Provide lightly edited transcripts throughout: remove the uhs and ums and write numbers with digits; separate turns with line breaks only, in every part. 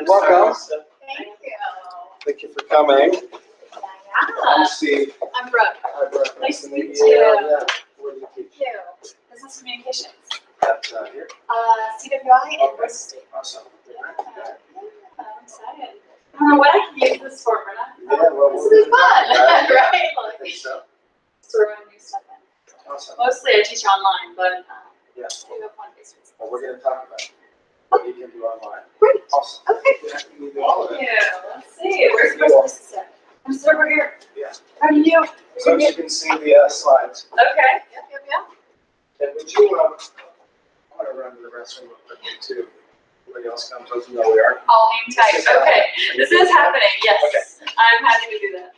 Welcome.
Thank you.
Thank you for coming.
Yeah.
Steve.
I'm Brooke.
Hi, Brooke.
Nice to meet
Yeah,
you.
yeah. Where do you teach?
Thank you. Business Communications.
That's here.
CWI and Bristol State.
Awesome.
Yeah, I'm excited. I don't know what I can use this for, but
Yeah, well,
this will be fun,
right?
right?
I think so.
Throwing new stuff in.
Awesome.
Mostly I teach online, but
Yeah.
we have one base.
Well, we're going to talk about what you can do online.
Great.
Awesome.
Okay.
Yeah, you do all of
Thank
it.
you. Let's see. Where's the first place to sit? I'm sitting over here.
Yeah.
How do you?
So as you can see the slides.
Okay. Yep.
And would you, I want to run to the restroom real quickly too. Everybody else comes, let you know we are.
All hang tight. Okay. This is happening. Yes.
Okay.
I'm happy to do that.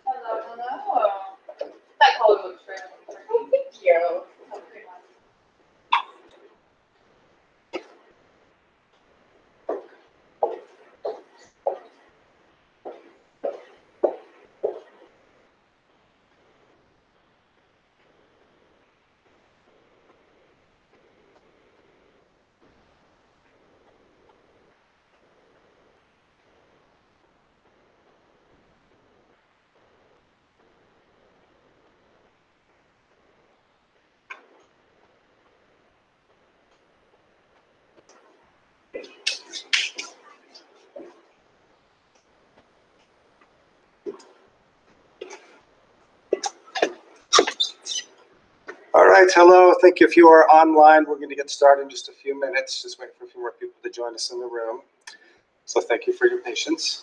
Hello. That color looks great. Oh, thank you. Have a great one.
All right, hello. Thank you. If you are online, we're going to get started in just a few minutes. Just wait for a few more people to join us in the room. So thank you for your patience.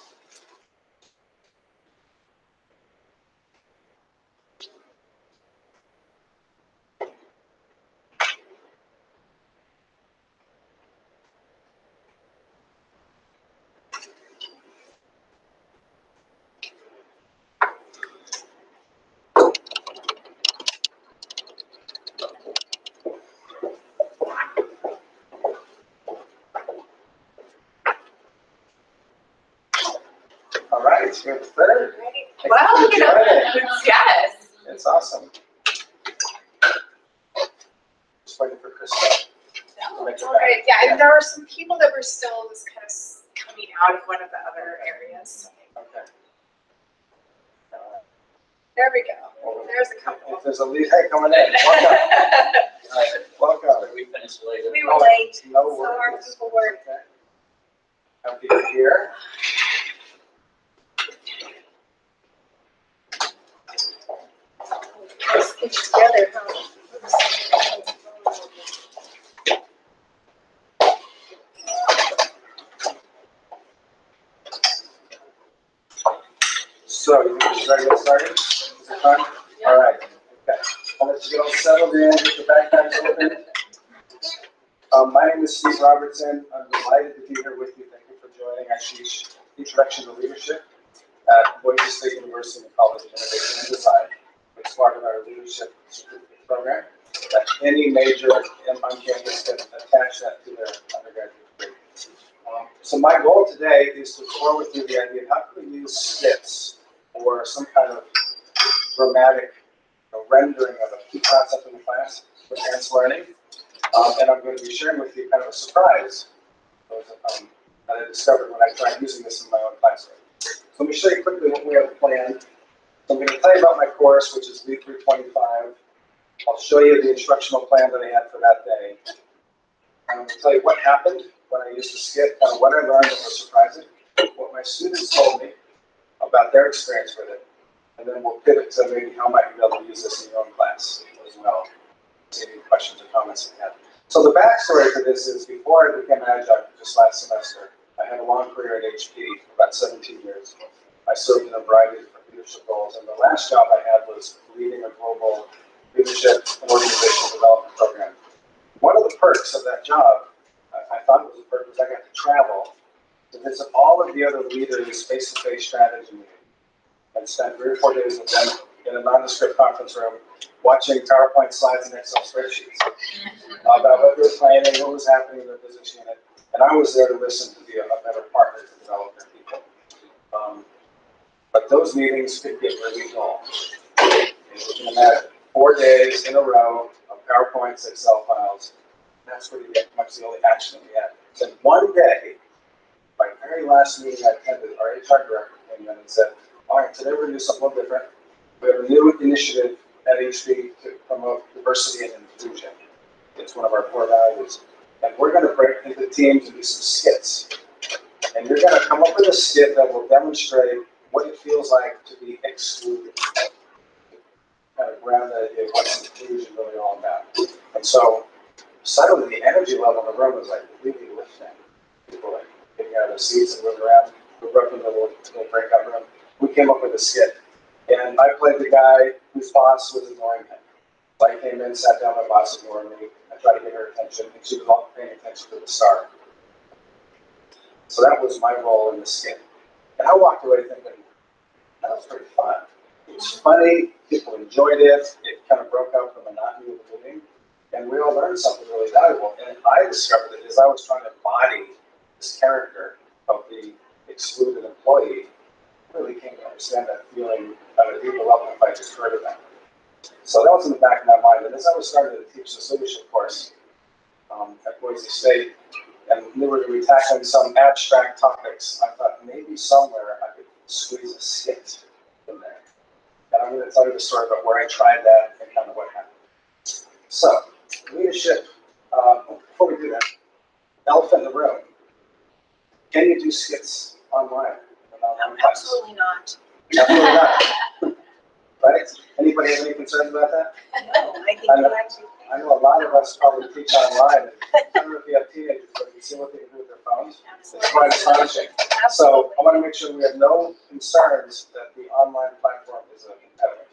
All right, you're third.
Well, look at it. Yes.
It's awesome. Just waiting for Krista.
Oh, it's all right. Yeah, and there were some people that were still just kind of coming out of one of the other areas.
Okay.
There we go. There's a couple.
If there's a lead, hey, coming in. Welcome. All right, welcome.
We finished later.
We were late,
No
so our
worries.
people were.
Okay. Happy you're here.
Stitched together, huh?
So, you ready to get started? Is it fun? All right. Okay. I'll let you get all settled in, get your backpacks open. My name is Steve Robertson. I'm delighted to be here with you. Thank you for joining. I teach Introduction to Leadership at Boise State University in the College of Innovation and Design. It's part of our leadership certificate program that any major on campus can attach that to their undergraduate degree. So my goal today is to explore with you the idea of how can we use skits or some kind of dramatic rendering of a key concept in the class for advanced learning. And I'm going to be sharing with you kind of a surprise that I discovered when I tried using this in my own classroom. So let me show you quickly what we have planned. So I'm going to tell you about my course, which is Lead 325. I'll show you the instructional plan that I had for that day. I'm going to tell you what happened when I used the skit, kind of what I learned that was surprising, what my students told me about their experience with it, and then we'll pivot to maybe how might you be able to use this in your own class as well. See any questions or comments you have. So the backstory for this is before I became adjunct just last semester, I had a long career at HP for about 17 years. I served in a variety of different leadership roles, and the last job I had was leading a global leadership and organizational development program. One of the perks of that job, I thought it was a perk, was I got to travel to visit all of the other leaders' face-to-face strategy meetings and spent 3 or 4 days with them in a nondescript conference room, watching PowerPoint slides and Excel spreadsheets about what they were planning, what was happening in their business unit, and I was there to listen to be a better partner to develop their people. But those meetings could get really dull. You can imagine 4 days in a row of PowerPoints, Excel files. That's pretty much the only action that we had. Then one day, my very last meeting I attended, our HR director came in and said, all right, today we're going to do something a little different. We have a new initiative at HP to promote diversity and inclusion. It's one of our core values. And we're going to break into teams and do some skits. And you're going to come up with a skit that will demonstrate what it feels like to be excluded. Kind of ground the idea of what's inclusion really all about. And so suddenly the energy level in the room was like really lifting. People like getting out of their seats and moving around. We broke into a little breakout room. We came up with a skit. And I played the guy whose boss was ignoring him. So I came in, sat down, my boss ignored me. I tried to get her attention, and she was all paying attention to the star. So that was my role in the skit. And I walked away thinking, that was pretty fun. It was funny, people enjoyed it, it kind of broke up the monotony of the meeting, and we all learned something really valuable. And I discovered it as I was trying to embody this character of the excluded employee. I really came to understand that feeling at a deeper level if I just heard of that. So that was in the back of my mind. And as I was starting to teach this leadership course at Boise State, and we were going to be tackling some abstract topics, I thought maybe somewhere I could squeeze a skit in there. And I'm going to tell you the story about where I tried that and kind of what happened. So, leadership, before we do that, elephant in the room. Can you do skits online?
Absolutely not.
Absolutely not. Right? Anybody have any concerns about that?
No, I think you actually.
I know a lot of us probably teach online. I don't know if you have teenagers, but you see what they can do with their phones. It's quite astonishing. So I want to make sure we have no concerns that the online platform is an impediment.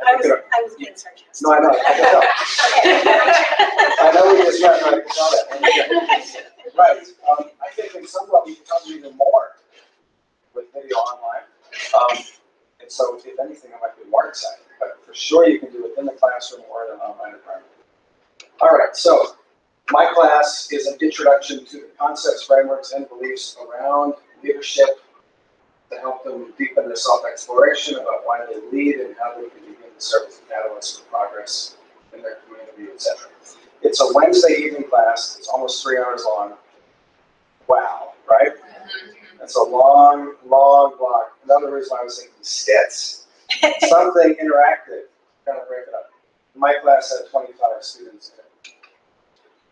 I was being sarcastic.
No, I know. I know we just met, right? I can tell that. Right. I think in some level you can probably even more with video online. And so, if anything, it might be more exciting. But for sure, you can do it in the classroom or in an online environment. All right, so my class is an introduction to the concepts, frameworks, and beliefs around leadership to help them deepen their self-exploration about why they lead and how they can begin to serve as a catalyst for progress in their community, etc. It's a Wednesday evening class. It's almost 3 hours long. Wow, right? That's a long, long block. Another reason why I was thinking skits, something interactive, kind of break it up. My class had 25 students in it.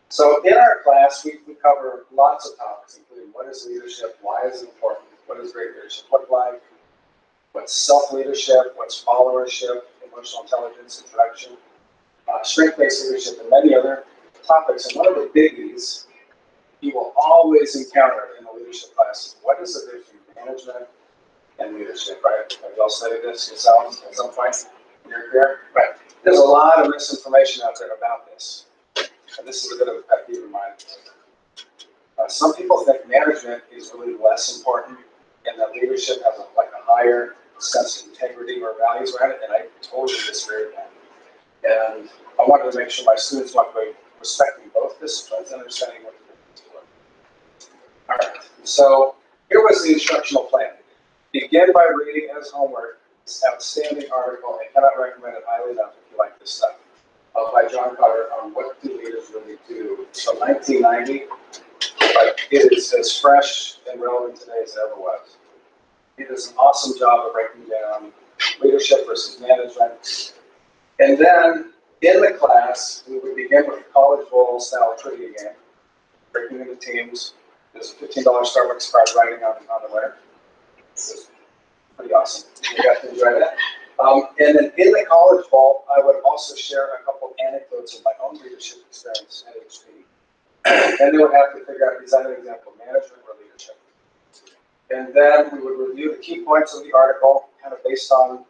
So in our class, we cover lots of topics, including what is leadership, why is it important, what does great leadership look like, what's self-leadership, what's followership, emotional intelligence, introduction, strength-based leadership, and many other topics. And one of the biggies you will always encounter in the leadership classes, what is the difference between management and leadership, right? Have you all studied this yourselves at some point in your career? Right. There's a lot of misinformation out there about this. And this is a bit of a pet peeve of mine. Some people think management is really less important and that leadership has a higher sense of integrity or values around it, and I totally disagree with that. And I wanted to make sure my students walk away respecting both disciplines and understanding what the difference were. All right, so here was the instructional plan. Begin by reading as homework this outstanding article. I cannot recommend it highly enough if you like this stuff, by John Carter on what do leaders really do. So 1990, but it is as fresh and relevant today as it ever was. He does an awesome job of breaking down leadership versus management. And then in the class, we would begin with a college bowl style trivia game, breaking into teams. There's a $15 Starbucks card writing on the winner. It's pretty awesome. You got to enjoy that. And then in the college ball, I would also share a couple anecdotes of my own leadership experience at HP. And they would have to figure out, is that an example of management or leadership? And then we would review the key points of the article, kind of based on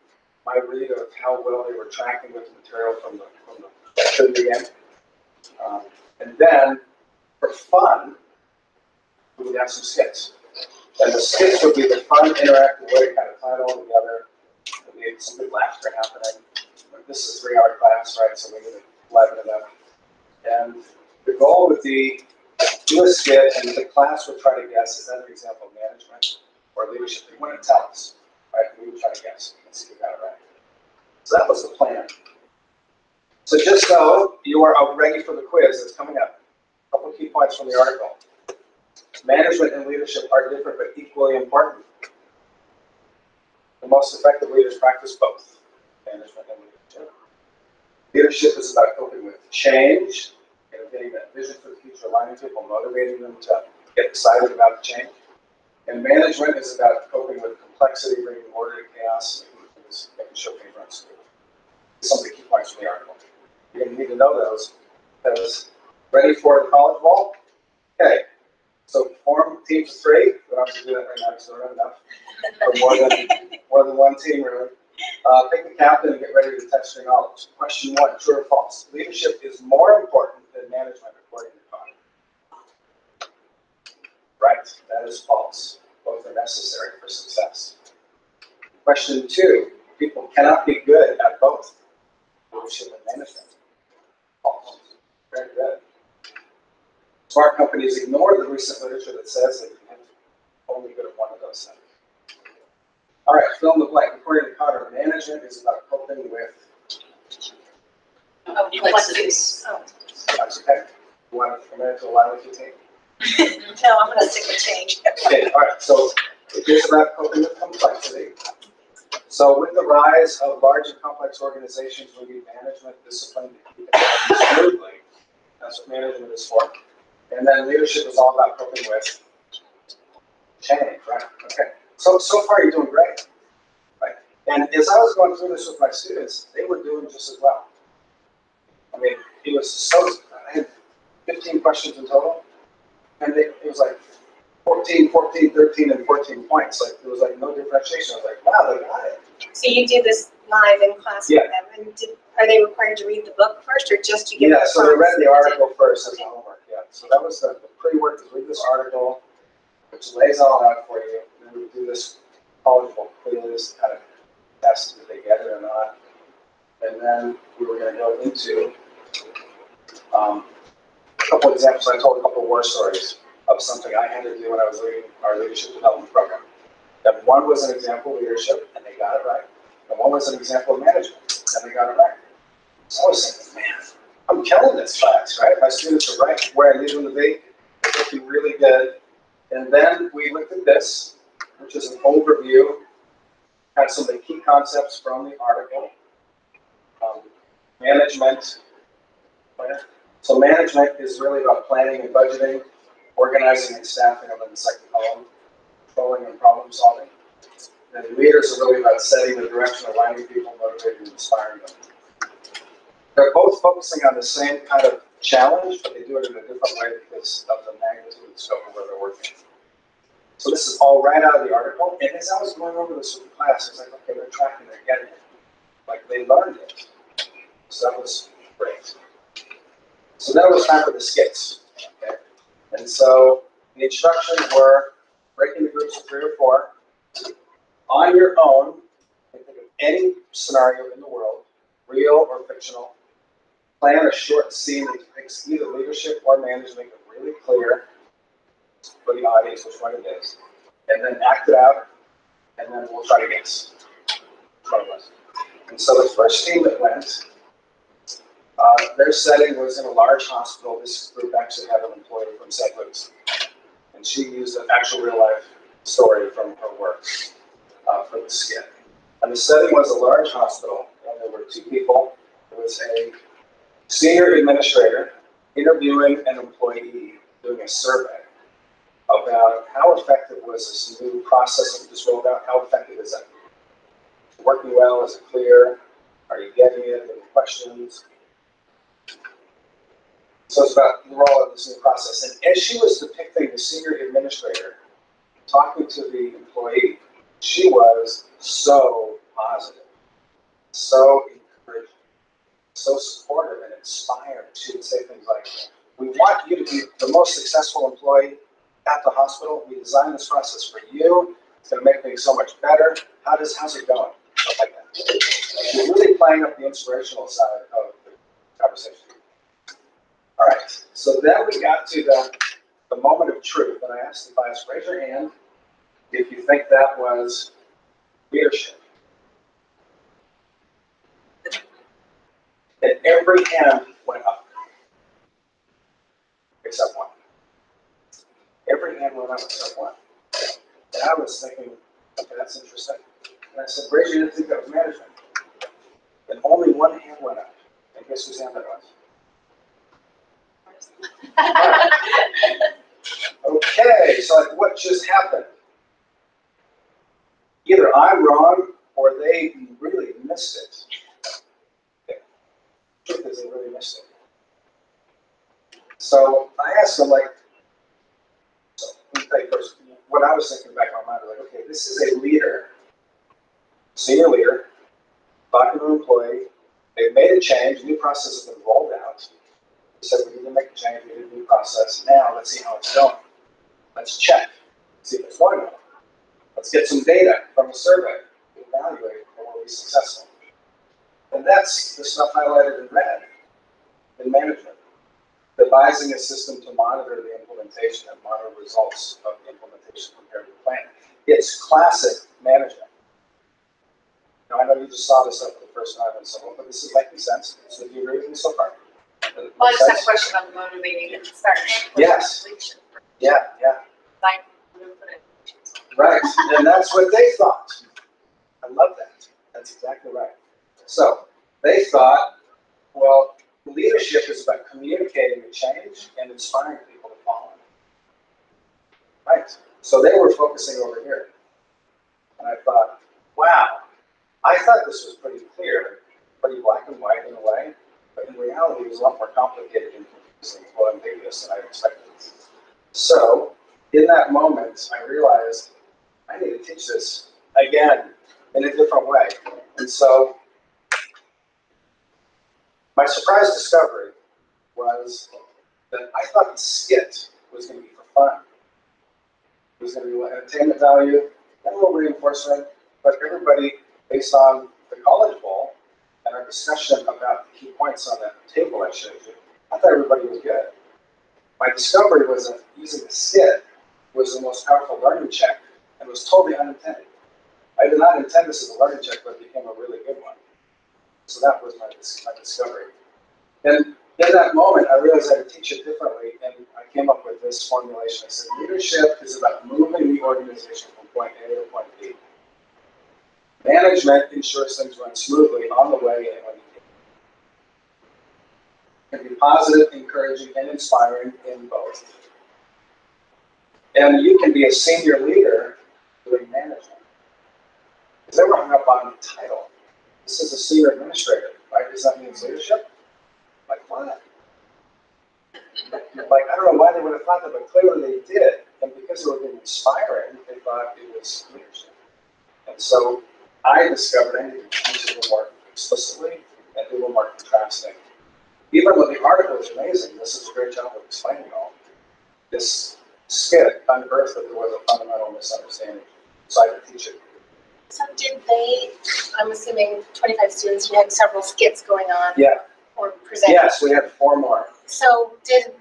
my read of how well they were tracking with the material from the beginning. And then, for fun, we would have some skits. And the skits would be the fun, interactive way to kind of tie it all together. There'd be some good laughter happening. This is a 3-hour class, right? So we need to liven it up. And the goal would be do a skit, and the class would try to guess, is that an example of management or leadership? They wouldn't tell us, right? We would try to guess and see if we got it right. So that was the plan. So just so you are ready for the quiz that's coming up, a couple of key points from the article. Management and leadership are different but equally important. The most effective leaders practice both, management and leadership. Leadership is about coping with change, getting that vision for the future, aligning people, motivating them to get excited about the change. And management is about coping with complexity, bringing order to chaos, making sure things run smoothly. Some of the key points from the article. You're going to need to know those. Because ready for the college ball? Okay. So form teams of 3. We don't have to do that right now because we don't have enough. Or more than one team, really. Pick the captain and get ready to test your knowledge. Question 1, true or false? Leadership is more important than management, according to Connor. Right, that is false. Both are necessary for success. Question 2, people cannot be good at both leadership and management. False. Very good. Smart companies ignore the recent literature that says that you can only good at one of those things. All right, fill in the blank. According to Connor, management is about coping with
complexities.
That's okay. You want a minute to align with your team?
No, I'm going to stick with change.
Okay, all right, so it is about coping with complexity. So with the rise of large and complex organizations, we need management discipline to keep it running smoothly. That's what management is for. And then leadership is all about coping with change, right? Okay. So far you're doing great, right? And as I was going through this with my students, they were doing just as well. I mean, I had 15 questions in total, and it was like 14, 14, 13, and 14 points. Like, there was like no differentiation. I was like, wow, they got it.
So you do this live in class with them, and are they required to read the book first, or just you give them
so they read the article first as homework, So that was the pre-work, is read this article, which lays all out for you. And then we do this college quiz, kind of test if they get it or not. And then we were going to go into a couple examples. I told a couple war stories of something I had to do when I was leading our leadership development program. And one was an example of leadership, and they got it right. And one was an example of management, and they got it right. So I was thinking, man, I'm killing this class, right? My students are right where I need them to be. They're looking really good. And then we looked at this, which is an overview, had some of the key concepts from the article. Management. So management is really about planning and budgeting, organizing and staffing, and then the second column, controlling and problem solving. And leaders are really about setting the direction, aligning people, motivating and inspiring them. They're both focusing on the same kind of challenge, but they do it in a different way because of the magnitude and scope of where they're working. So this is all right out of the article. And as I was going over this with the class, I was like, okay, they're tracking, they're getting it. Like, they learned it. So that was great. So then it was time for the skits. Okay? And so the instructions were break into groups of 3 or 4. On your own, think of any scenario in the world, real or fictional. Plan a short scene that depicts either leadership or management, make it really clear for the audience which one it is. And then act it out, and then we'll try to guess. And so the first team that went, their setting was in a large hospital. This group actually had an employee from St. Louis. And she used an actual real life story from her work for the skit. And the setting was a large hospital, and there were 2 people. There was a senior administrator interviewing an employee doing a survey about how effective was this new process that we just rolled out. How effective is it? Is it working well? Is it clear? Are you getting it? Any questions? So it's about the role of this new process. And as she was depicting the senior administrator talking to the employee, she was so positive, so encouraging, so supportive and inspired. She would say things like, we want you to be the most successful employee at the hospital. We designed this process for you. It's going to make things so much better. How's it going? Stuff like that. She's really playing up the inspirational side of the conversation. All right, so then we got to the moment of truth, and I asked the class, raise your hand if you think that was leadership. And every hand went up, except one. Every hand went up except one. And I was thinking, okay, that's interesting. And I said, raise your hand if you think that was management. And only one hand went up. And guess whose hand that was? Okay, so like what just happened? Either I'm wrong or they really missed it. Okay. Truth is, they really missed it. So I asked them, like, so let me tell you first, what I was thinking back in my mind, like, okay, this is a leader, senior leader, talking to an employee. They've made a change, a new process has been rolled out. They said, we need to make a change, we need a new process. Now, let's see how it's going. Let's check, see if it's going well. Let's get some data from a survey to evaluate if we'll be successful. And that's the stuff highlighted in red in management. Devising a system to monitor the implementation and monitor results of the implementation compared to the plan. It's classic management. Now, I know you just saw this up for the first time and so on, but this is making sense. So do you agree with me so far?
Well, I just had a question on motivating and starting.
Yes. Yeah. Right, and that's what they thought. I love that. That's exactly right. So they thought, well, leadership is about communicating the change and inspiring people to follow. Right. So they were focusing over here. And I thought, wow, I thought this was pretty clear, pretty black and white in a way, but in reality it was a lot more complicated and confusing, more ambiguous than I expected. So in that moment, I realized I need to teach this again in a different way. And so my surprise discovery was that I thought the skit was going to be for fun. It was going to be entertainment value, and a little reinforcement, but everybody, based on the College Bowl and our discussion about the key points on that table I showed you, I thought everybody was good. My discovery was that using the skit was the most powerful learning check and was totally unintended. I did not intend this as a learning check, but it became a really good one. So that was my discovery. And in that moment, I realized I could teach it differently, and I came up with this formulation. I said, leadership is about moving the organization from point A to point B. Management ensures things run smoothly on the way and when you can. It can be positive, encouraging, and inspiring in both. And you can be a senior leader doing management. Because they were hung up on the title. This is a senior administrator, right? Does that mean it's leadership? Like, what? Like, I don't know why they would have thought that, but clearly they did. And because they were being inspiring, they thought it was leadership. And so I discovered I needed to teach it a little more explicitly and do a little more contrasting. Even though the article is amazing, this is a great job of explaining all. This skit unearthed that there was a fundamental misunderstanding. So I had to teach it.
So did they, I'm assuming 25 students, you had several skits going on?
Yeah.
Or presenting?
Yes, we had 4 more.
So did,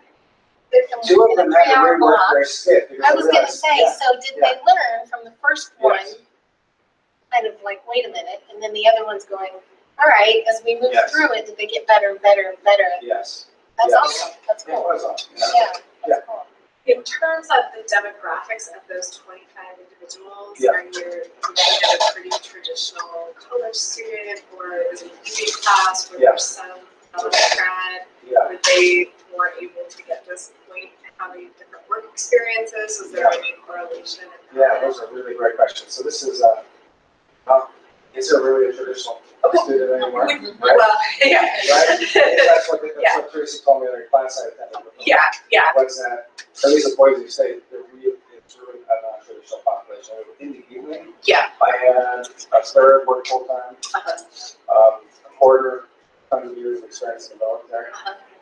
2 of them had to rework their skit.
I was going to say,
yeah,
so did they learn from the first one,
Yes.
kind of like, wait a minute, and then the other one's going, all right, as we move
Yes.
through it, did they get better and better and better?
Yes.
That's
Yes.
awesome. That's
It
cool.
was awesome.
Yeah, that's cool.
In terms of the demographics of those 25 individuals,
Yeah.
are you looking at a pretty traditional college student, or is it an easy class where
Yeah.
there's some college grad?
Yeah.
Were they more able to get this point? having different work experiences? Was there any correlation?
Yeah, those are really great questions. So this is, is there really a traditional student anymore? Right?
Well, yeah.
Right? That's what Tracy told me in her class I attended.
Yeah, yeah.
Was that, at least at Boise State, it's really a non-traditional population. In the evening,
Yeah.
I had a third work full-time, a quarter, 100 years of experience in the military.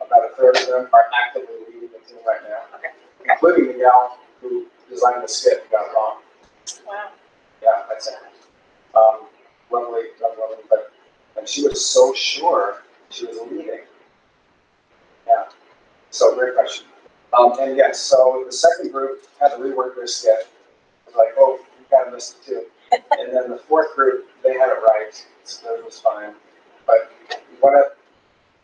About a third of them are actively leading the team right now, including the gal who designed the skit and got it wrong.
Wow.
Yeah, that's it. Lovely, but and she was so sure she was leading. Yeah. So great question. And yes, so the second group had to rework their skit. It was like, oh, you kind of missed it too. And then the fourth group, they had it right, so it was fine. But what,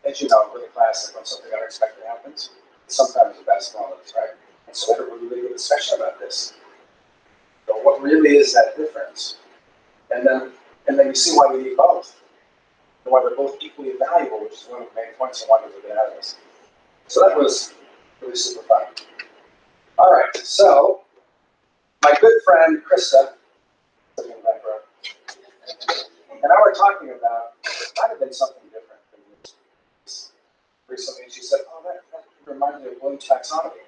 as you know, with a classic, when something unexpected happens, it's sometimes the best moments, right? And so we had a really good discussion about this. So what really is that difference? And then you see why you need both. And why they're both equally valuable, which is one of the main points I wanted to get out of this. So that was really super fun. All right, so my good friend Krista, sitting in the back row, and I were talking about it might have been something different than this recently. She said, "Oh, that reminds me of Bloom's taxonomy.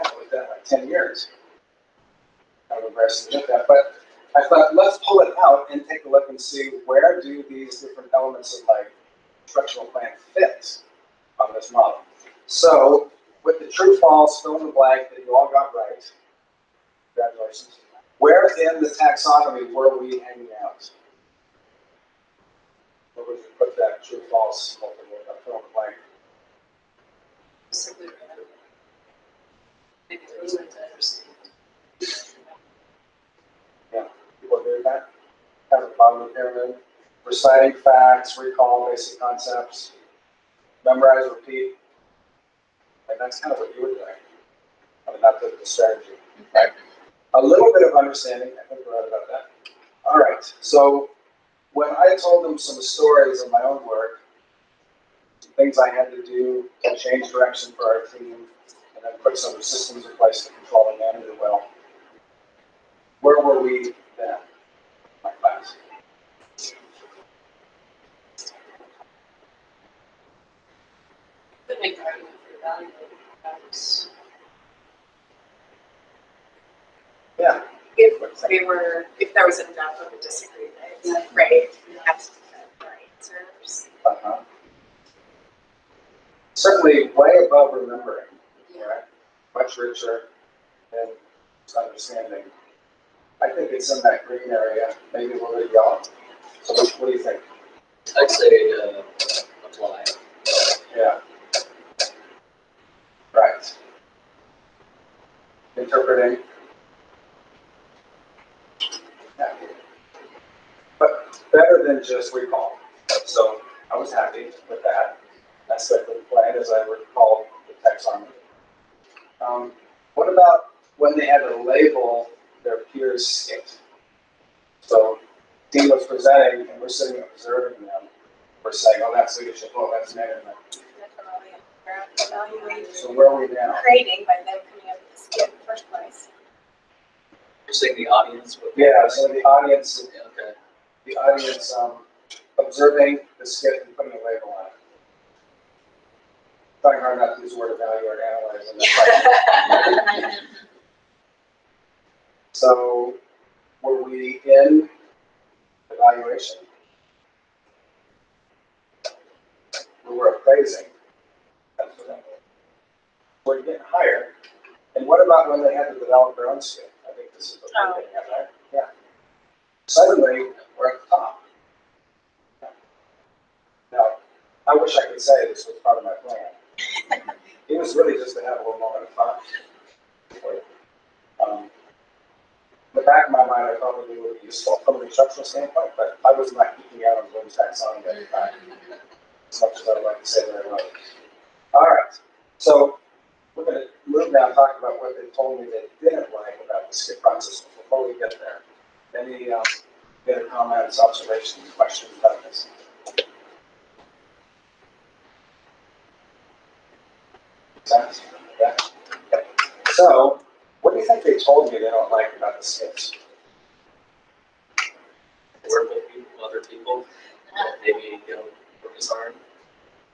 I looked at like 10 years. I'm embarrassed to admit that, but I thought let's pull it out and take a look and see where do these different elements of my instructional plan fit on this model." So with the true false fill in the blank that you all got right, congratulations. Where in the taxonomy were we hanging out? Where would you put that true false fill in the blank? Yeah, people agree with that? Kind of the bottom of the pyramid. Reciting facts, recall basic concepts, memorize, repeat. And that's kind of what you were doing. I mean, not the strategy. Right? A little bit of understanding, I think we're right about that. All right, so when I told them some stories of my own work, some things I had to do to change direction for our team, and then put some systems in place to control and manage it well, where were we then, my class? Yeah.
If there was enough of a disagreement, right? That's the right answers.
Certainly way above remembering, right? Much richer and understanding. I think it's in that green area, maybe a little bit yellow. So what do you think?
I'd say apply.
Yeah. Right. Interpreting. Yeah. But better than just recall. So I was happy with that aspect of the plan as I recall the taxonomy. What about when they had to label their peers' skit? So team was presenting and we're sitting observing them. We're saying, oh, that's leadership, oh, that's management. So where are we now?
Creating by them coming up with the skit in the first place.
You're saying the audience would.
Yeah, so the audience,
Okay.
the audience observing the skit and putting a label on it. Trying hard not to use the word evaluate or analyze in that. So were we in evaluation? We were appraising. That's what that was. We're getting higher. And what about when they had to develop their own skit? I think this is what we're getting at, right? Yeah. Suddenly, we're at the top. Now, I wish I could say this was part of my plan. It was really just to have a little moment of fun. In the back of my mind, I thought it would be useful from an instructional standpoint, but I was not geeking out on Bloom's taxonomy at the time, as much as I would like to say that I love it. All right, so we're going to move now and talk about what they told me they didn't like about the skip process. Before we get there, any other comments, observations, questions about this? Sense? Yeah. So, what do you think they told me they don't like about the skits?
Work with people, other people, maybe you know work as hard.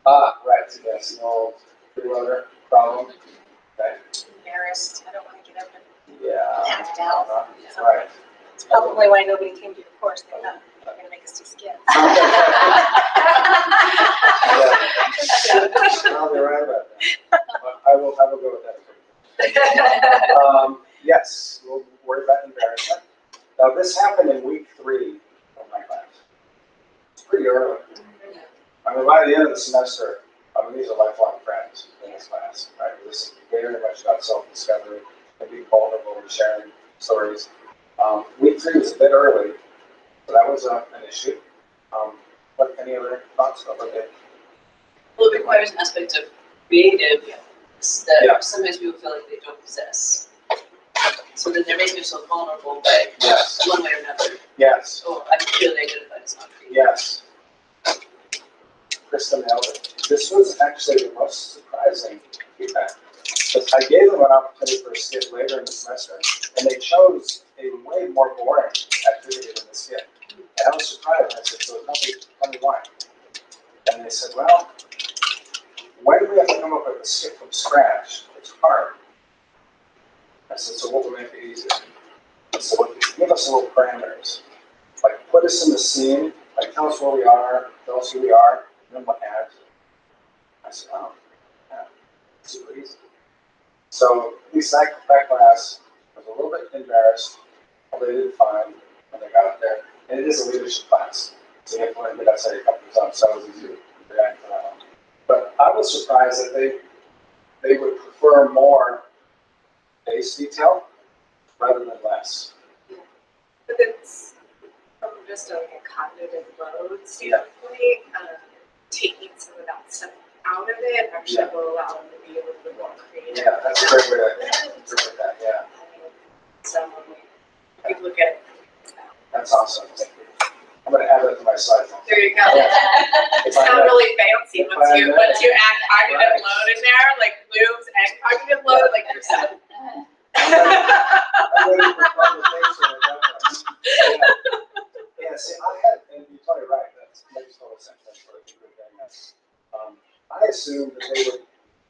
Ah, right, yes, the old freeloader problem. Okay.
Embarrassed, I don't want to get up and
Yeah.
act out.
Right.
It's probably why nobody came to your course, they thought, they're gonna make us do skits.
Well, they're right about that. I will go with that. Yes, we'll worry about embarrassment. Now, this happened in week 3 of my class. It's pretty early. I mean, by the end of the semester, these are lifelong friends in this class, right? This is very much about self-discovery and being vulnerable and sharing stories. Week 3 was a bit early, so that was an issue. But any other thoughts about that?
Well, it requires an aspect of creative that
Yeah.
sometimes people feel like they don't possess. So then they're making themselves vulnerable by
Yes.
one way or another.
Yes.
Oh, I feel identified as not creative.
Yes. Krista nailed it. This was actually the most surprising feedback. Because I gave them an opportunity for a skit later in the semester, and they chose a way more boring activity than the skit. And I was surprised. I said, so tell me why. And they said, well, when we have to come up with a skit from scratch, it's hard. I said, so what will make it easier? So give us little parameters. Like, put us in the scene, like, tell us where we are, tell us who we are, and then what add. I said, oh, yeah, super easy. So, at least that class was a little bit embarrassed, although they did fine when they got up there. And it is a leadership class, so you have to learn to get outside your comfort zone, so it was easy to react to that one. But I was surprised that they would prefer more base detail rather than less.
But it's from just like a cognitive load standpoint, taking some of that stuff out of it actually will allow them to be a little bit more creative.
Yeah, that's a great way to interpret that, yeah.
So we look at
That's awesome. I'm gonna add that to my slide.
there you go. It sounds really fancy once you add cognitive load in there, like moves and cognitive load, like you're set.
I'm waiting for conversation about that. Yeah, see, and you're totally right, that makes total sense, that's what I think we're getting at. I assumed that they would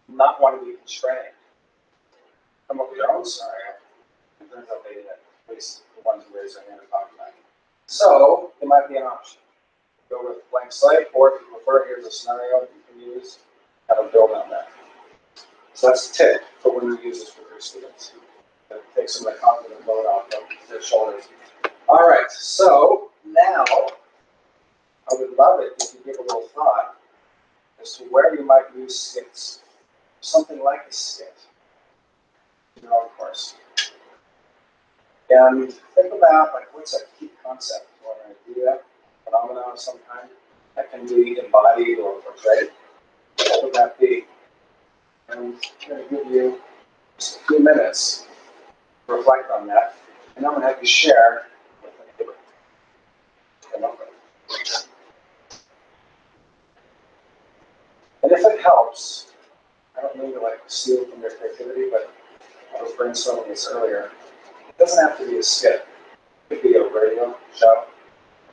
not want to be constrained, come up with their own scenario. It turns out they did, at least the ones who raised their hand and talked about it. So, it might be an option. Go with blank slate, or if you prefer, here's a scenario you can use, have a build on that. So that's a tip for when you use this with your students. Take some of the cognitive load off of their shoulders. All right, so now I would love it if you give a little thought as to where you might use skits, something like a skit in your own course. And think about, like, what's a key concept or an idea, phenomenon of some kind that can be embodied or portrayed? What would that be? And I'm going to give you just a few minutes to reflect on that, and I'm going to have you share what you come up with. And if it helps, I don't mean to like steal from your creativity, but I was brainstorming this earlier. It doesn't have to be a skit. It could be a radio show.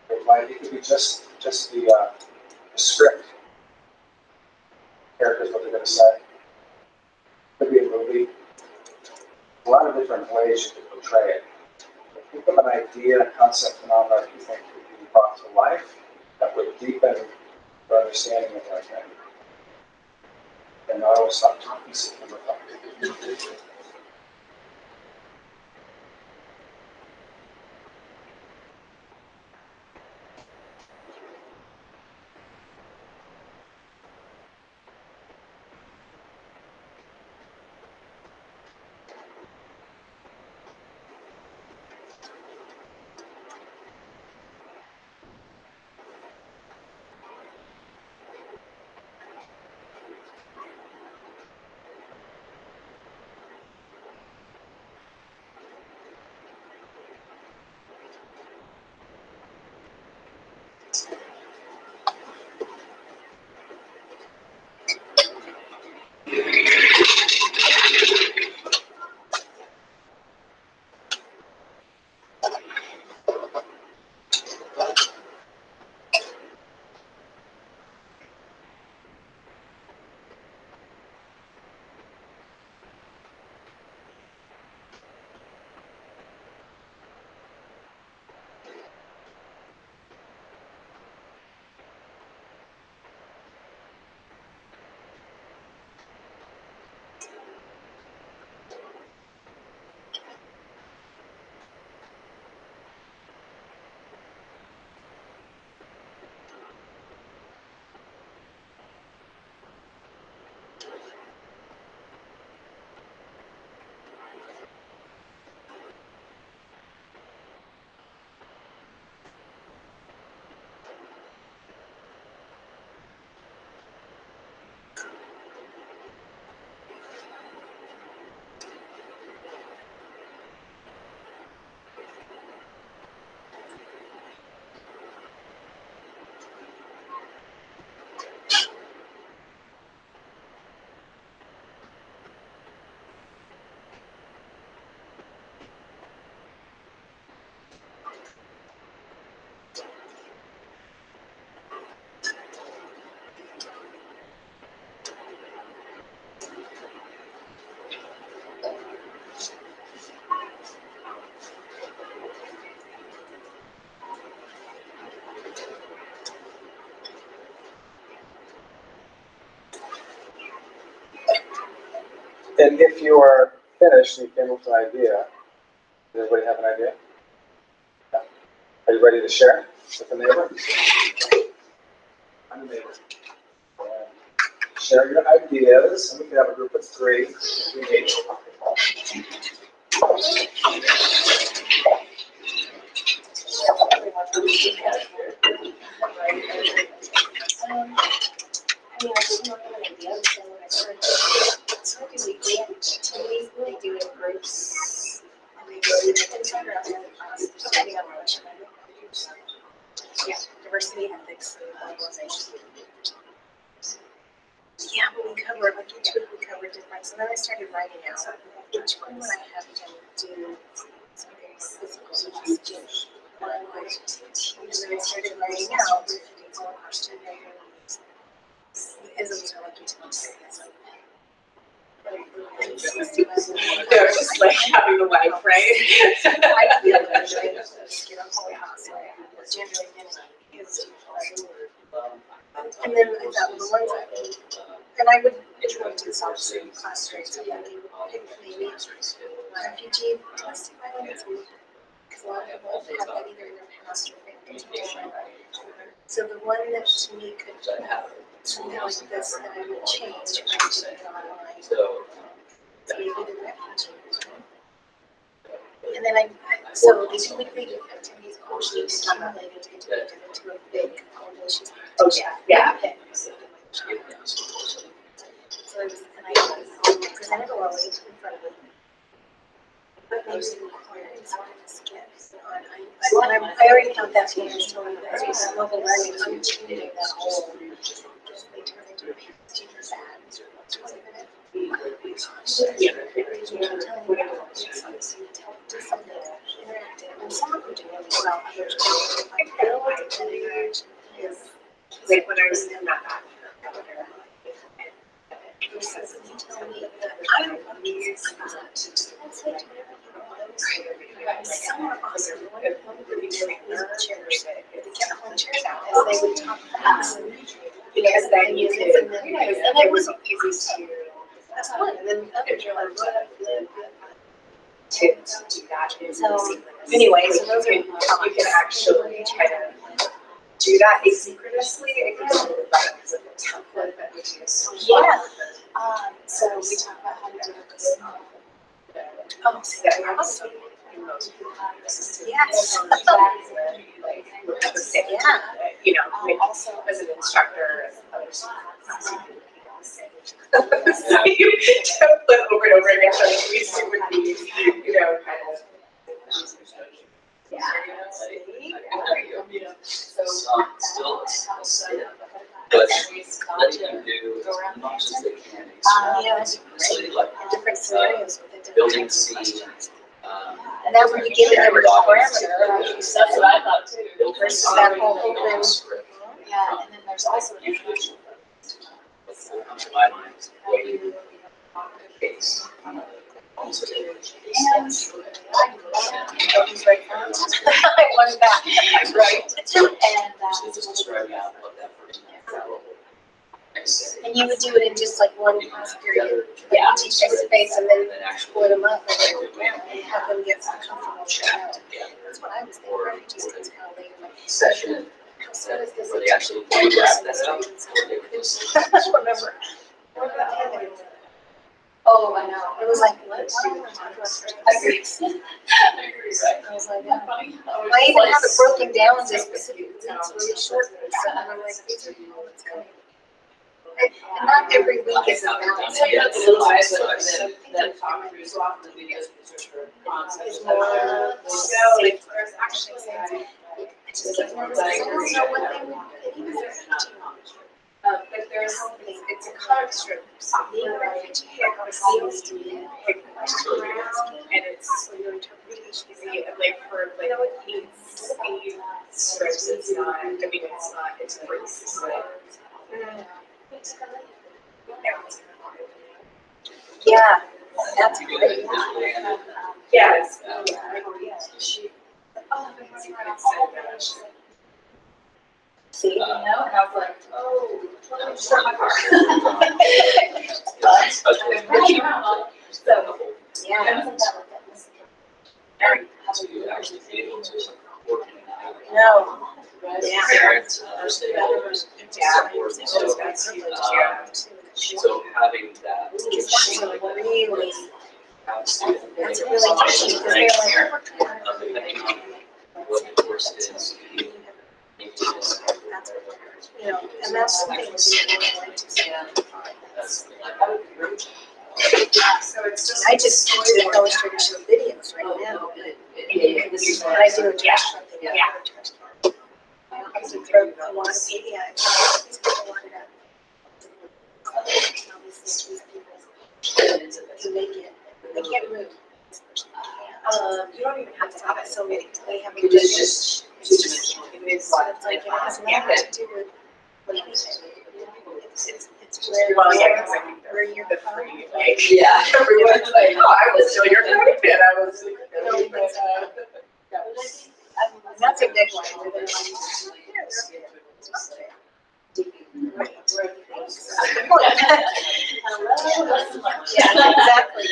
It could be just the script. Characters, what they're going to say. It could be a movie. A lot of different ways you could portray it. Think of an idea, concept, phenomenon you think could be brought to life that would deepen your understanding of that thing. And I always stop talking so you can reflect. And if you are finished, you came up with an idea. Does everybody have an idea? Yeah. Are you ready to share with the neighbor? I'm the neighbor. Share your ideas, and we can have a group of 3 if we need.
I mean, I didn't know what idea, so when I started, they do it in groups, and they go inside or outside the class, depending on what you like. Yeah, diversity, ethics, and globalization. Yeah, but we covered, like each week we covered different, so then I started writing out, which one would I have to do something physical, just language, and then I started writing out one question. Isms are lucky to be said.
They're just like having a life, right?
I feel like I should get up all the time, so generally is. And then I thought, well, the ones that, and I would go into this also in class, right? So yeah, they would pick maybe refugee domestic violence, because a lot of people have that either in their past or it's different. So the one that to me could something like this that I would change, I would do it online. So maybe the refugees. And then so they do weekly activities, which need to be related to a big coalition.
Oh, yeah.
So I was, and I presented orally in front of them. But maybe the requirements on the skits. I already thought that's what I was telling you guys, was mobile learning, I'm changing that whole, they turn into a teacher's ad, 20 minute. Yeah. Telling you about so you do something interactive, and some of them do really well, others don't. I feel like that interaction is.
Like when I was in that.
Versus you tell me that I don't want to use that. It's like some are awesome. One of them really chairs. They kept pulling chairs out as they would talk fast.
Because then you could,
and it was easy to. That's one. And then others are like,
to do that.
so anyway, so those are
you can actually try to do that asynchronously. It can be really fun because of the template that we use.
yeah. So we talk about how to do this. Oh, so
That we have some in most
yes.
yeah. You know, maybe as an instructor and other students. Same template over and over again, so at least it would be, you know, kind of.
Yeah.
So still, but letting you do as much as they can.
Yeah.
Really like
Different scenarios with the different
building
types of
seed.
questions. And then when you give it every parameter,
That's what I thought too.
versus that whole open.
Yeah, and then there's also an introduction.
Comes to my mind, what you case. Also,
I wanted that, right?
so just describing out what that person is.
And you would do it in just like one class period. Yeah. Teach face to face and then split them up and have them get comfortable sharing out. That's what I was thinking, right? Just it's kind of later.
Session
So is this?
where they actually do that stuff. Where they would just
Remember. Oh, I know. It was like, what? I was like, yeah. I even have it broken down into specific, it's really short, so I'm like, these are people that's coming. And not every week is about.
So you have the little eyes that talk through so often the videos research for concepts.
It's more, like, there's actually saying, I just get nervous, I don't know what they would, even if they're teaching.
But there's, it's a construct, being a refugee, it seems to be a question around, and it's your interpretation, like for like eight strips, it's not, I mean, it's not, it's race, it's like.
Yeah, that's great.
Yes.
See?
And I was like, oh, let me start my car.
So, yeah.
To actually be able to work in that.
No. Yeah.
Parents, stakeholders, support, so having that.
That's really,
Have students
that's
make
really
assumptions
touching, because they're
right
like,
depending on what the course is.
you know, and that's something
That's
So it's just.
I just do illustrated show videos right now. This is what I do in restaurant.
Yeah.
Because it throws a lot of media. These people want to to make it. They can't move.
You don't even have to have it, so
They have.
It's just two-dimensional.
It's like, it has nothing to do with anything. It's
Well, yeah, 'cause I think
where
they're
you're
the
from.
free, like.
Yeah, everyone's like, oh, I was still your credit kid, I was.
That's a big one. Where they're yeah, exactly.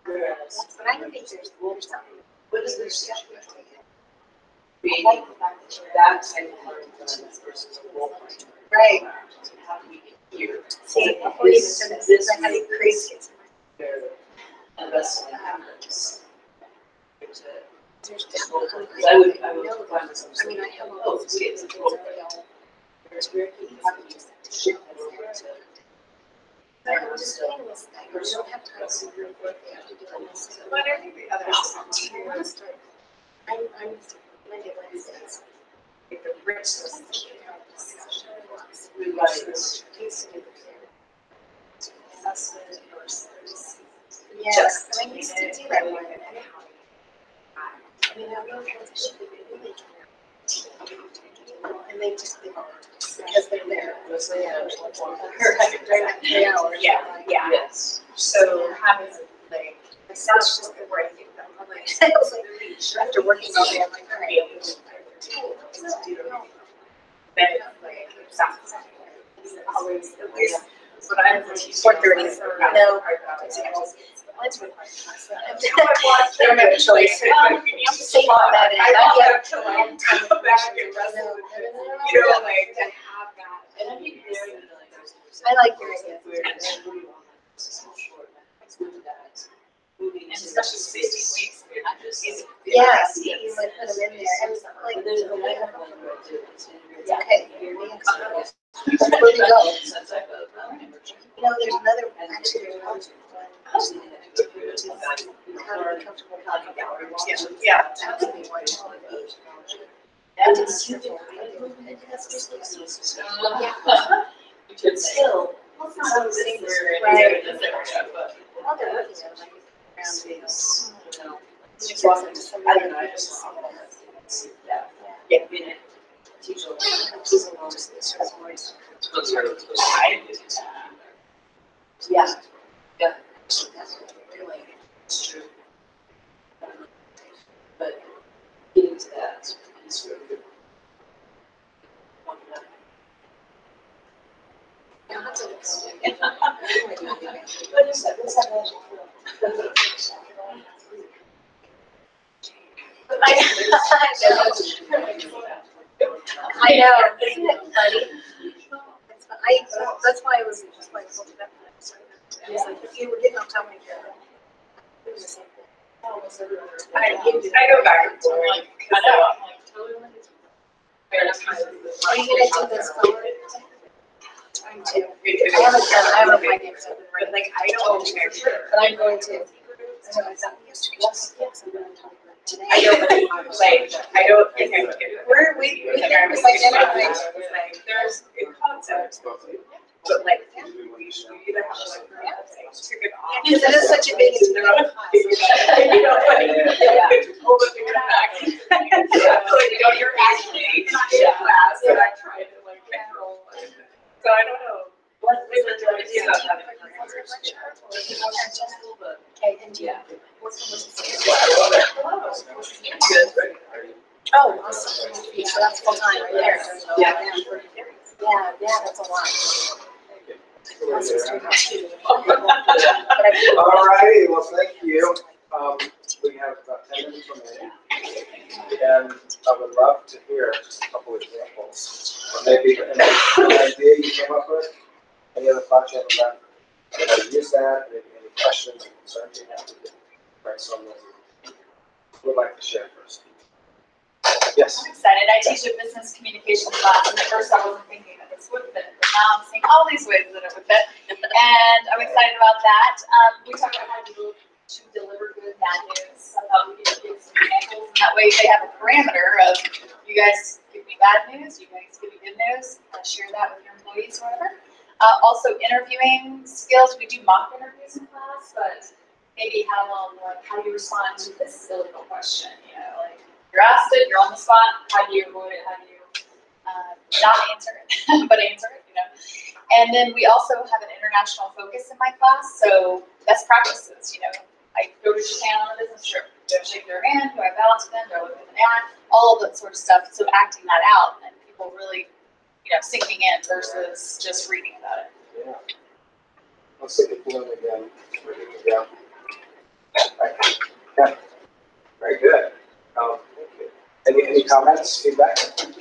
But I don't think there's something.
What is this?
I
Creating
like the fact that you're
that type of learning versus a role playing.
right.
How do we get here?
See, before you said this, I had it crazy.
And that's what happens. There's
There's
because I would find myself
I mean,
saying,
I have all
oh,
those
this kid's
kids
a
that
role
are
player.
all.
There's very few people who shift that over to.
I'm just saying this, I don't have time to do work, I have to do this.
But I think the other is
I want to start, I'm Monday, Wednesdays.
like the richness.
Rewrites.
Assessment versus.
Yes, and I used to do that one. I mean, I know kids should be really, and they just, because they're there. They're like 3 hours.
Yeah, yeah.
Yes.
So having like, that's just where I think that I'm like.
I was like, after working all day, I'm like, all right.
Then like, that's always, at least, what I'm.
4:30. No. Let's record. They don't have a choice. I'm safe on that end. I get
Come back and wrestle with it. You know, like, to have that.
And I think very, like,
I like your idea.
Moving
And
to
especially 16 weeks.
not just.
Yes, you like put them in there, and like,
But there's a way of like,
yeah, okay, where do you go?
Some type of,
You know, there's another, actually, there's one, which is how to be comfortable talking about.
Yeah.
That would be one. And it's super.
But still,
Well, it's not the same where
Right.
in this area, but.
Well, they're looking at like around
space, you know,
It's
walking,
just
I
somebody
don't know, I
that
just
just-
see that.
Yeah.
Being a teacher, teaching them just sort of words.
Let's start with those ideas.
Yeah, yeah. That's really, it's true. But getting to that is sort of.
Yeah, that's a good story.
What is that? What's that magic feel?
I know, isn't it funny? That's why I was just like, hold it up. I was like, if you were getting on top of me, it was the same thing.
I go back and forth, like, kind of, I'm like, totally.
Are you gonna do this color? I'm too.
I
I haven't quite yet,
But like, I don't think I should.
but I'm going to. I know I thought yesterday. Yes, I'm gonna talk about it today.
I don't, like, I don't think I would get it.
We
Like,
think
I
it was
was
like
thinking about
everything.
it, I was like, there's a concept, but like, you either have to like, took it off.
Because it is such a big.
You know, like,
Yeah.
hold it to come back. Like, you know, you're actually not in class, but I tried to like control it. So I don't know.
What
Maybe it's an idea about having
Okay, and
Yeah.
Good, right?
Oh, awesome. So that's full time right there.
Yeah.
Yeah, that's a lot. Also started too.
All righty, well, thank you. We have about 10 minutes remaining. And I would love to hear just a couple examples. Or maybe an idea you came up with, any other thoughts you have about how to use that, maybe any questions or concerns you have. Brainstorm those. Who would like to share first? Yes.
I'm excited. I teach a business communication class, and at first I wasn't thinking that this would fit, but now I'm seeing all these ways that it would fit, and I'm excited about that. We talked about how to deliver good bad news. I thought we could give some examples, and that way they have a parameter of, you guys give me bad news, you guys give me good news, share that with your employees or whatever. Also interviewing skills. We do mock interviews in class, but maybe have like how do you respond to this difficult question? You know, like you're asked it, you're on the spot. How do you avoid it? How do you not answer it, but answer it? You know. And then we also have an international focus in my class, so best practices. You know, I go to Japan on a business trip. Do I shake their hand? Do I bow to them? Do I look them in the eye? All of that sort of stuff. So acting that out and people really, sinking in versus just reading about it.
Yeah. Let's take a balloon again. Ready to go. Okay. Very good. Thank you. Any comments, feedback?
And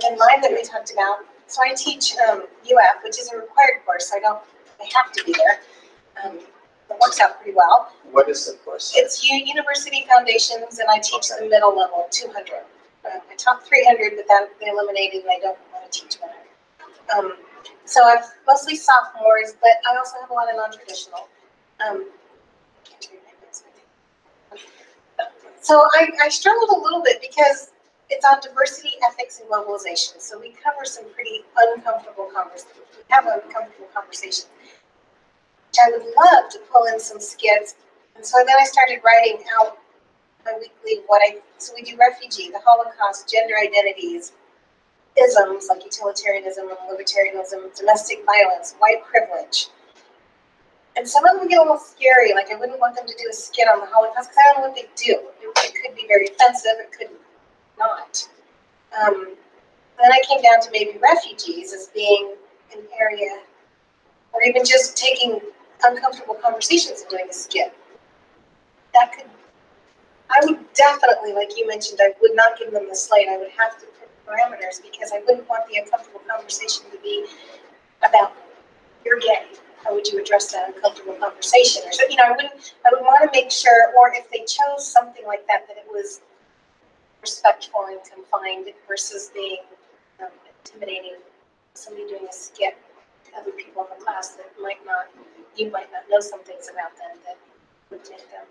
then mine that we talked about, so I teach UF, which is a required course, so I have to be there. It works out pretty well.
What is the course?
It's University Foundations, and I teach the middle level, 200. I taught 300, but that they eliminated, and I don't want to teach 100. So I've mostly sophomores, but I also have a lot of non-traditional. So I struggled a little bit because it's on diversity, ethics, and globalization. So we cover some pretty uncomfortable conversations. We have uncomfortable conversations, which I would love to pull in some skits. And so then I started writing out my weekly so we do refugee, the Holocaust, gender identities, isms like utilitarianism and libertarianism, domestic violence, white privilege. And some of them get a little scary, like I wouldn't want them to do a skit on the Holocaust because I don't know what they do. It could be very offensive, it could not. Then I came down to maybe refugees as being an area, or even just taking uncomfortable conversations and doing a skit. I would definitely, like you mentioned, I would not give them the slate. I would have to put parameters because I wouldn't want the uncomfortable conversation to be about you're gay. How would you address that uncomfortable conversation? Or so, I would want to make sure, or if they chose something like that, that it was respectful and confined versus being intimidating. Somebody doing a skit to other people in the class that you might not know some things about them that would make them.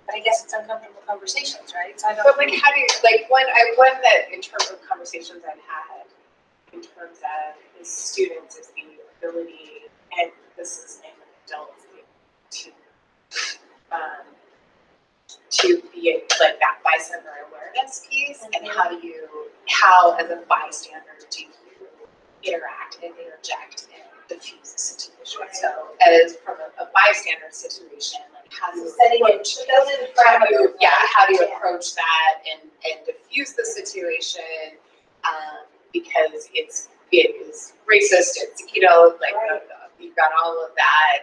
But I guess it's uncomfortable conversations, right? So I don't.
But how do you one that in terms of conversations I've had in terms of the students is the ability, and this is in adults, to be like that bystander awareness piece, and how as a bystander do you interact and interject and diffuse the situation. So as from a bystander situation, like how do you approach approach that and diffuse the situation, because it is racist, it's you've got all of that,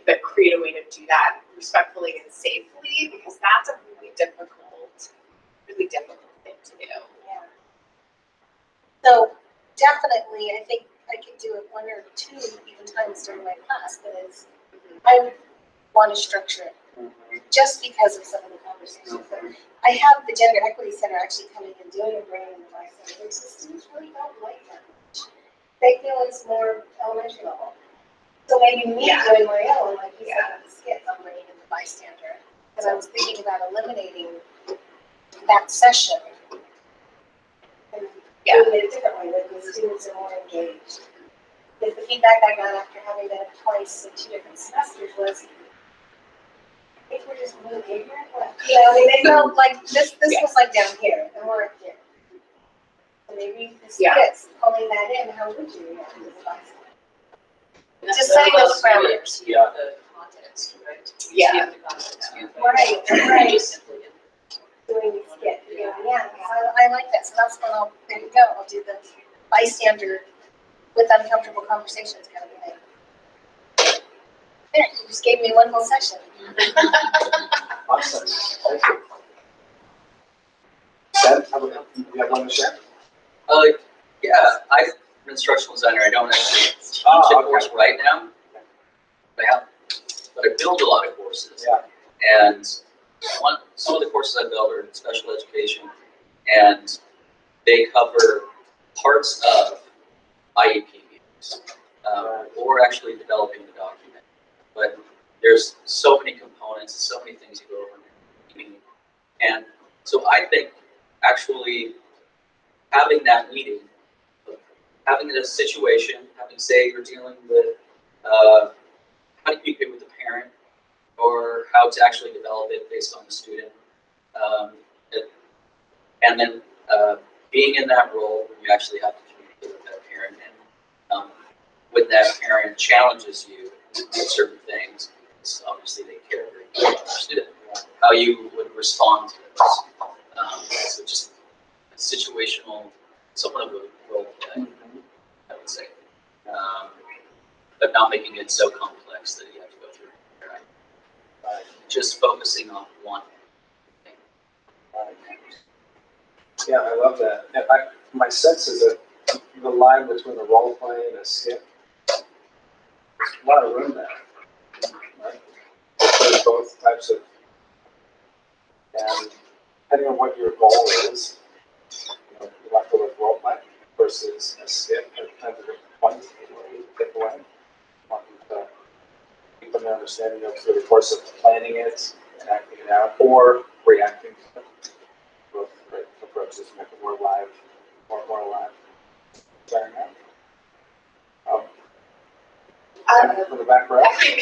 but create a way to do that respectfully and safely, because that's a really difficult thing to do.
Yeah. So definitely, I think I could do it 1 or 2 even times during my class, but I would want to structure it just because of some of the conversations. I have the Gender Equity Center actually coming and doing a brain in the bystander. So students really don't like that much. They feel it's more elementary level. So maybe me doing my own, like you said, the skit on bringing in the bystander. Because I was thinking about eliminating that session and doing it differently, that the students are more engaged. Because the feedback I got after having done it twice in 2 different semesters was, I think we're just really ignorant. They felt like this was like down here, and we're up here. So maybe the skits, pulling that in, how would you react to the bystander? Just setting those parameters.
Yeah. The context, right?
Yeah.
The context.
Right.
Just simply
Doing the skit. Yeah. I like that, so that's when there you go, I'll do the bystander with uncomfortable conversations kind of thing. There, you just gave me one whole session.
Awesome. Thank you. Seth, you have one to share?
Yeah, I'm an instructional designer. I don't actually teach
Oh,
a course right now. But I build a lot of courses.
Yeah.
And some of the courses I build are in special education, and they cover parts of IEP meetings, or actually developing the document. But there's so many components, so many things you go over in a meeting. And so I think actually having that meeting, having a situation, having say you're dealing with how to communicate with the parent, or how to actually develop it based on the student, and then being in that role when you actually have to communicate with that parent, and when that parent challenges you with certain things, so obviously they care very much about their student, how you would respond to this. So just situational, somewhat of a role play, I would say, but not making it so complex that you have to go through it. Right? Just focusing on one thing.
Yeah, I love that. In fact, my sense is that the line between a role play and a skit, there's a lot of room there. Right? There's both types of, and depending on what your goal is, you like to look role play versus a skit, it depends on the point you take away. Want to keep an understanding of through the course of planning it and acting it out, or reacting to it. Both approaches make it more alive, more alive. Sharing that. For the back row.
I think,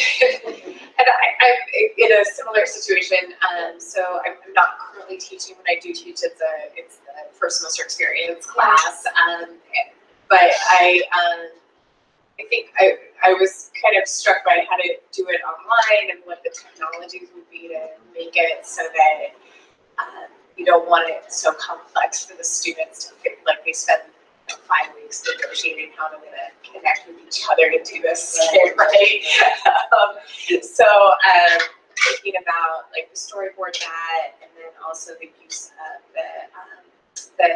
and I'm in a similar situation. So I'm not currently teaching. When I do teach, it's the first semester experience class. But I think I was kind of struck by how to do it online and what the technologies would be to make it so that you don't want it so complex for the students to feel like they spend 5 weeks negotiating how they're going to connect with each other to do this, right? So thinking about like the storyboard that, and then also the use of the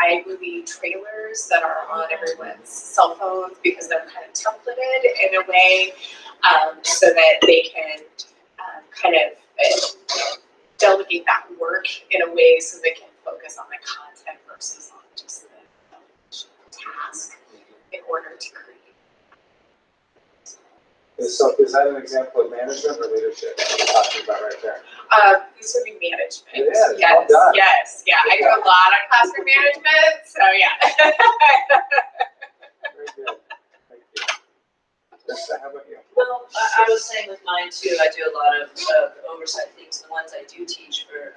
iMovie trailers that are on everyone's cell phones, because they're kind of templated in a way so that they can kind of delegate that work in a way so they can focus on the content versus on just the task in order to create.
So is that an example of management or leadership that you're talking about right there?
This would be management.
Yeah,
Yes,
well done.
yes, yeah. I do a lot of classroom management, so yeah.
Very good. Thank you. Krista, how about you?
Well, I was saying with mine too, I do a lot of oversight things. The ones I do teach for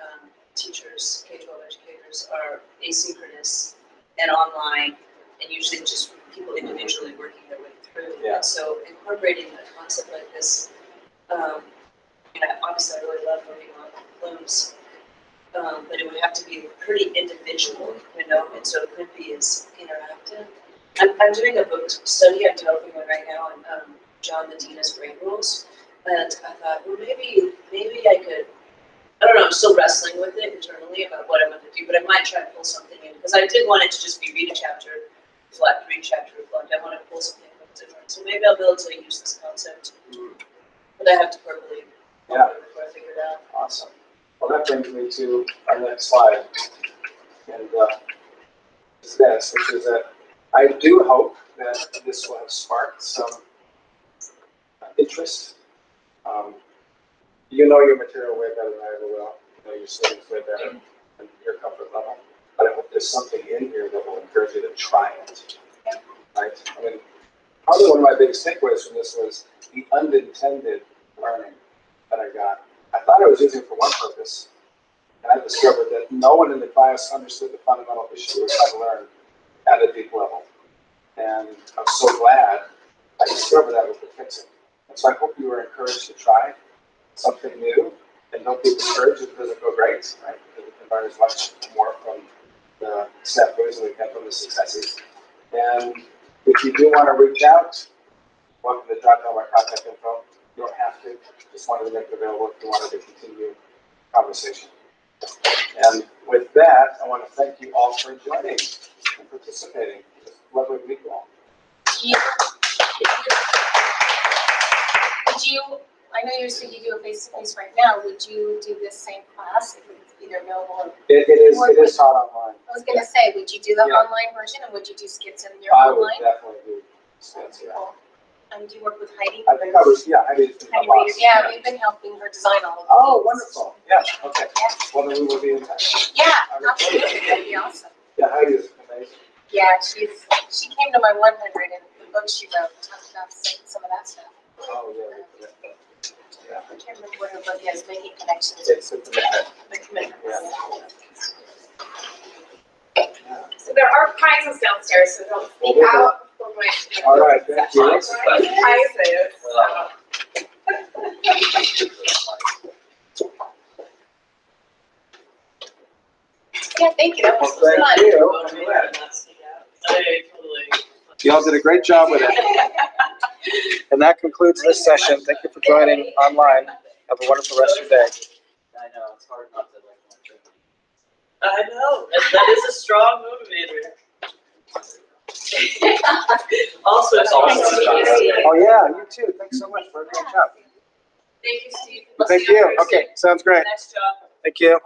teachers, K-12 educators, are asynchronous and online, and usually just people individually working their way through.
Yeah.
And so incorporating a concept like this, obviously I really love working on plumes, but it would have to be pretty individual, and so it could be as interactive. I'm doing a book study, I'm developing one right now on John Medina's brain rules, and I thought, well, maybe I could, I don't know, I'm still wrestling with it internally about what I'm going to do, but I might try to pull something in, because I did want it to just be read a chapter, reflect, read a chapter, reflect. I want to pull something different, so maybe I'll be able to use this concept, but I have to verbally before I figure it out.
Awesome. Well, that brings me to our next slide, and it's this, which is that I do hope that this will have sparked some interest. You know your material way better than I ever will. You know your students way better and your comfort level. But I hope there's something in here that will encourage you to try it. Right? I mean, probably one of my biggest takeaways from this was the unintended learning that I got. I thought I was using it for one purpose, and I discovered that no one in the class understood the fundamental issue we were trying to learn at a deep level. And I'm so glad I discovered that with the fixing. And so I hope you are encouraged to try something new, and don't be discouraged if it doesn't go great, right? Because it can learn as much more from the snafus as we can from the successes. And if you do want to reach out, welcome to jot down my contact info. You don't have to. Just wanted to make it available if you wanted to continue conversation. And with that, I want to thank you all for joining and participating. It's lovely to meet you all.
Would you, I know you said you do a face-to-face right now, would you do this same class if it's either available or?
It is taught online.
I was gonna say, would you do the
Yeah.
online version and would you do skits in your
I would
online?
definitely do skits, yeah.
Cool. Do you work with Heidi?
I think I was, yeah, I did.
Heidi Reader, yeah, we've been helping her design all of these.
Oh, wonderful. Yeah, okay.
Yeah.
Well, then we will be in touch.
Yeah, absolutely, that'd be awesome.
Yeah, Heidi is amazing.
Yeah, she came to my 100 and the book she wrote talked about some of that stuff.
Oh, yeah. Yeah.
I can't remember what her book is, Making Connections.
It's a commitment.
The commitment.
Yeah.
So there are prizes downstairs, so don't sneak out before my.
All right, thank you.
Prizes.
Yeah, thank you, that
Well,
was fun.
thank you. I'm glad. You all did a great job with it. And that concludes this session. Thank you for joining online. Have a wonderful rest of your day.
I know, it's hard not to like watch it.
I know, that is a strong motivator. Also, it's
Oh, yeah, you too. Thanks so much for a great job.
Thank you, Steve.
Thank you. Okay, sounds great.
Nice job.
Thank you.